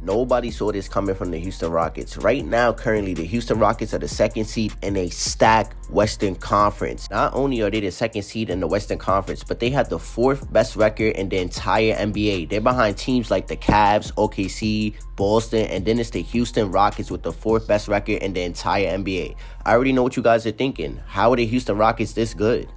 Nobody saw this coming from the Houston Rockets. Right now, currently, the Houston Rockets are the second seed in a stacked Western Conference. Not only are they the second seed in the Western Conference, but they have the fourth best record in the entire NBA. They're behind teams like the Cavs, OKC, Boston, and then it's the Houston Rockets with the fourth best record in the entire NBA. I already know what you guys are thinking. How are the Houston Rockets this good?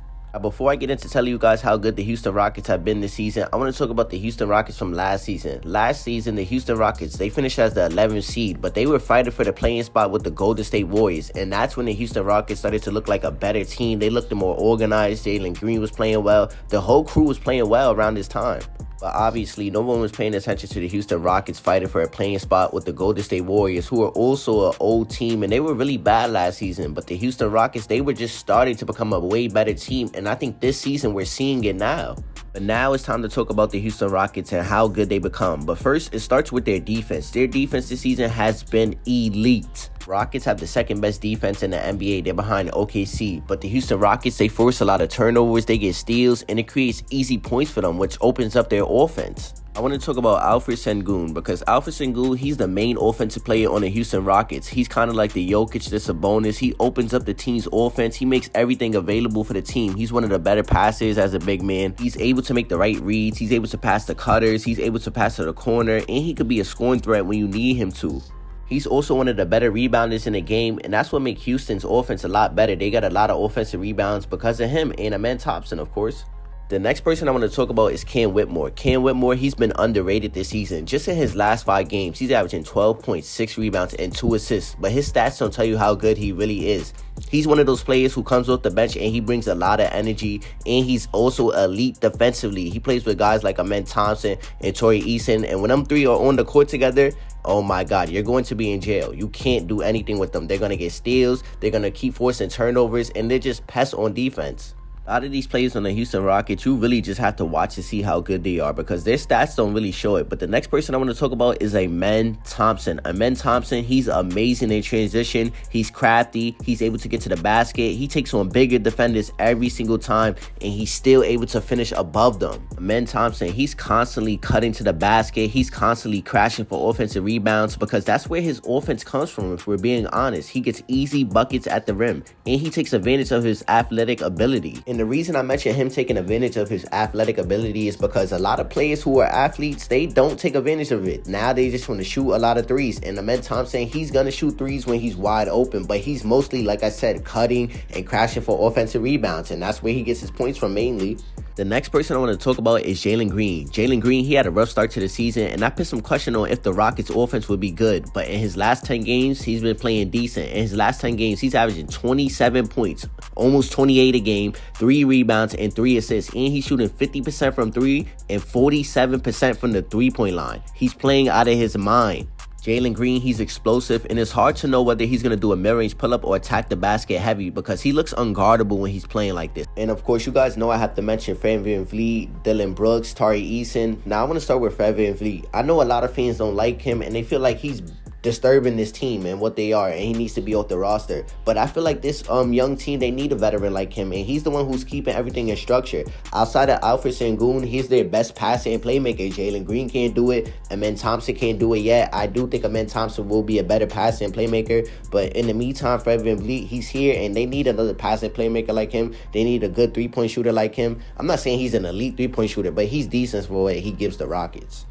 Before I get into telling you guys how good the Houston Rockets have been this season, I want to talk about the Houston Rockets from last season. Last season, the Houston Rockets, they finished as the 11th seed, but they were fighting for the playing spot with the Golden State Warriors, and that's when the Houston Rockets started to look like a better team. They looked more organized. Jalen Green was playing well. The whole crew was playing well around this time. But obviously, no one was paying attention to the Houston Rockets fighting for a playing spot with the Golden State Warriors, who are also an old team, and they were really bad last season. But the Houston Rockets, they were just starting to become a way better team, and I think this season we're seeing it now. But now it's time to talk about the Houston Rockets and how good they become. But first, it starts with their defense. Their defense this season has been elite. Rockets have the second best defense in the NBA. They're behind OKC. But the Houston Rockets, they force a lot of turnovers, they get steals, and it creates easy points for them, which opens up their offense. I want to talk about Alfred Sengun, because Alfred Sengun, he's the main offensive player on the Houston Rockets. He's kind of like the Jokic, the Sabonis. He opens up the team's offense. He makes everything available for the team. He's one of the better passers as a big man. He's able to make the right reads. He's able to pass the cutters. He's able to pass to the corner, and he could be a scoring threat when you need him to. He's also one of the better rebounders in the game, and that's what makes Houston's offense a lot better. They got a lot of offensive rebounds because of him and Amen Thompson, of course. The next person I want to talk about is Cam Whitmore. Cam Whitmore, he's been underrated this season. Just in his last 5 games, he's averaging 12.6 rebounds and 2 assists. But his stats don't tell you how good he really is. He's one of those players who comes off the bench and he brings a lot of energy. And he's also elite defensively. He plays with guys like Amen Thompson and Tari Eason. And when them three are on the court together, oh my God, you're going to be in jail. You can't do anything with them. They're going to get steals. They're going to keep forcing turnovers. And they're just pests on defense. A lot of these players on the Houston Rockets, you really just have to watch to see how good they are, because their stats don't really show it. But the next person I want to talk about is Amen Thompson. Amen Thompson, he's amazing in transition. He's crafty. He's able to get to the basket. He takes on bigger defenders every single time, and he's still able to finish above them. Amen Thompson, he's constantly cutting to the basket. He's constantly crashing for offensive rebounds, because that's where his offense comes from, if we're being honest. He gets easy buckets at the rim, and he takes advantage of his athletic ability. And the reason I mention him taking advantage of his athletic ability is because a lot of players who are athletes, they don't take advantage of it. Now they just want to shoot a lot of threes. And Amen Thompson, he's going to shoot threes when he's wide open. But he's mostly, like I said, cutting and crashing for offensive rebounds. And that's where he gets his points from mainly. The next person I want to talk about is Jalen Green. Jalen Green, he had a rough start to the season, and I put some question on if the Rockets' offense would be good. But in his last 10 games, he's been playing decent. In his last 10 games, he's averaging 27 points, almost 28 a game, 3 rebounds, and 3 assists. And he's shooting 50% from 3 and 47% from the three-point line. He's playing out of his mind. Jalen Green, he's explosive, and it's hard to know whether he's going to do a mid-range pull-up or attack the basket heavy, because he looks unguardable when he's playing like this. And of course, you guys know I have to mention Fred VanVleet, Dillon Brooks, Tari Eason. Now, I want to start with Fred VanVleet. I know a lot of fans don't like him, and they feel like he's disturbing this team and what they are, and he needs to be off the roster. But I feel like this young team, they need a veteran like him, and he's the one who's keeping everything in structure. Outside of Alfred Sengun, he's their best passer and playmaker. Jalen Green can't do it. Amen Thompson can't do it yet. I do think Amen Thompson will be a better passer and playmaker, but in the meantime, Fred VanVleet, he's here, and they need another passer and playmaker like him. They need a good three-point shooter like him. I'm not saying he's an elite three-point shooter, but he's decent for what he gives the Rockets.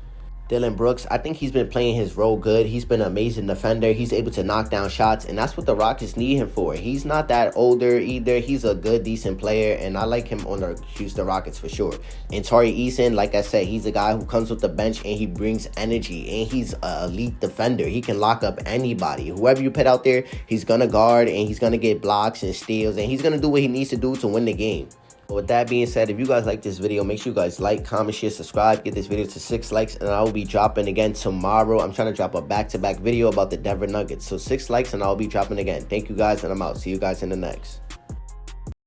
Dillon Brooks, I think he's been playing his role good. He's been an amazing defender. He's able to knock down shots, and that's what the Rockets need him for. He's not that older either. He's a good, decent player, and I like him on the Houston Rockets for sure. And Tari Eason, like I said, he's a guy who comes with the bench, and he brings energy, and he's an elite defender. He can lock up anybody. Whoever you put out there, he's going to guard, and he's going to get blocks and steals, and he's going to do what he needs to do to win the game. With that being said, if you guys like this video, make sure you guys like, comment, share, subscribe, get this video to 6 likes, and I will be dropping again tomorrow. I'm trying to drop a back-to-back video about the Denver Nuggets. So 6 likes and I'll be dropping again. Thank you guys, and I'm out. See you guys in the next.